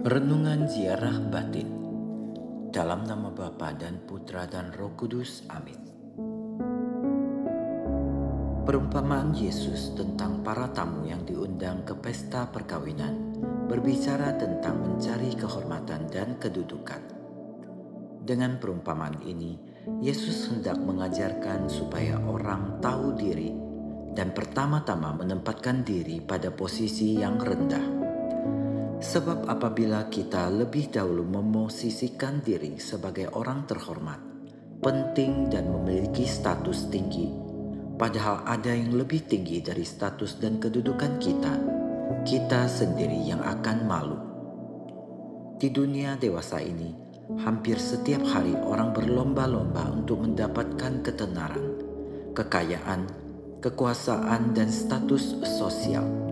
Renungan Ziarah Batin. Dalam nama Bapa dan Putra dan Roh Kudus. Amin. Perumpamaan Yesus tentang para tamu yang diundang ke pesta perkawinan berbicara tentang mencari kehormatan dan kedudukan. Dengan perumpamaan ini, Yesus hendak mengajarkan supaya orang tahu diri dan pertama-tama menempatkan diri pada posisi yang rendah. Sebab apabila kita lebih dahulu memosisikan diri sebagai orang terhormat, penting dan memiliki status tinggi, padahal ada yang lebih tinggi dari status dan kedudukan kita sendiri yang akan malu. Di dunia dewasa ini, hampir setiap hari orang berlomba-lomba untuk mendapatkan ketenaran, kekayaan, kekuasaan, dan status sosial.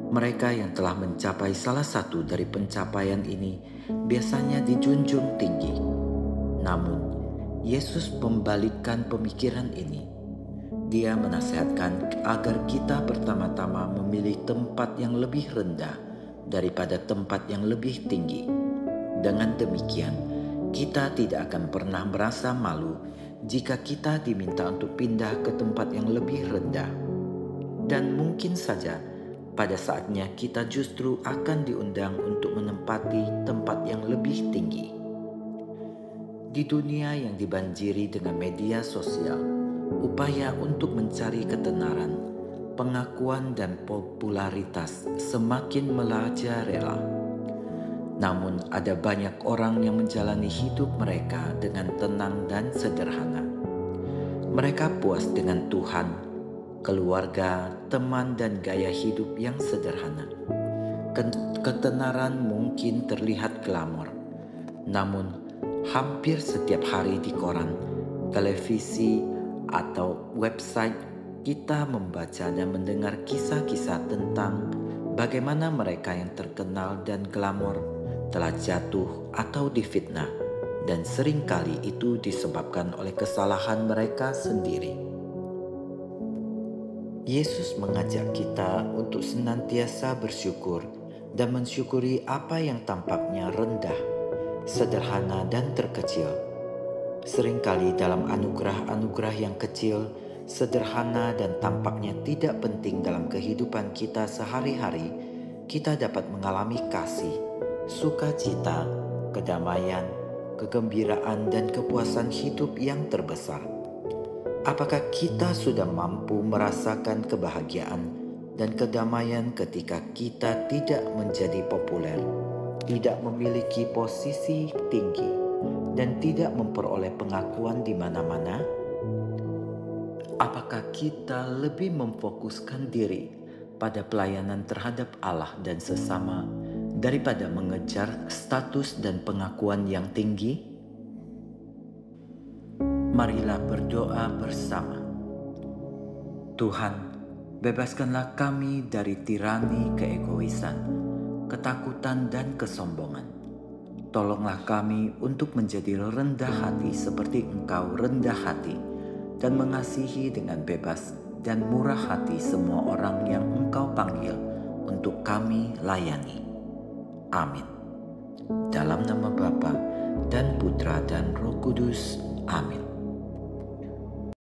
Mereka yang telah mencapai salah satu dari pencapaian ini biasanya dijunjung tinggi. Namun, Yesus membalikkan pemikiran ini. Dia menasihatkan agar kita pertama-tama memilih tempat yang lebih rendah daripada tempat yang lebih tinggi. Dengan demikian, kita tidak akan pernah merasa malu jika kita diminta untuk pindah ke tempat yang lebih rendah. Dan mungkin saja pada saatnya kita justru akan diundang untuk menempati tempat yang lebih tinggi. Di dunia yang dibanjiri dengan media sosial, upaya untuk mencari ketenaran, pengakuan dan popularitas semakin merajalela. Namun ada banyak orang yang menjalani hidup mereka dengan tenang dan sederhana. Mereka puas dengan Tuhan, keluarga, teman, dan gaya hidup yang sederhana. Ketenaran mungkin terlihat glamor, namun hampir setiap hari di koran, televisi, atau website kita membaca dan mendengar kisah-kisah tentang bagaimana mereka yang terkenal dan glamor telah jatuh atau difitnah, dan seringkali itu disebabkan oleh kesalahan mereka sendiri. Yesus mengajak kita untuk senantiasa bersyukur dan mensyukuri apa yang tampaknya rendah, sederhana, dan terkecil. Seringkali dalam anugerah-anugerah yang kecil, sederhana, dan tampaknya tidak penting dalam kehidupan kita sehari-hari, kita dapat mengalami kasih, sukacita, kedamaian, kegembiraan, dan kepuasan hidup yang terbesar. Apakah kita sudah mampu merasakan kebahagiaan dan kedamaian ketika kita tidak menjadi populer, tidak memiliki posisi tinggi, dan tidak memperoleh pengakuan di mana-mana? Apakah kita lebih memfokuskan diri pada pelayanan terhadap Allah dan sesama daripada mengejar status dan pengakuan yang tinggi? Marilah berdoa bersama. Tuhan, bebaskanlah kami dari tirani keegoisan, ketakutan, dan kesombongan. Tolonglah kami untuk menjadi rendah hati seperti Engkau rendah hati, dan mengasihi dengan bebas dan murah hati semua orang yang Engkau panggil untuk kami layani. Amin. Dalam nama Bapa dan Putra dan Roh Kudus. Amin.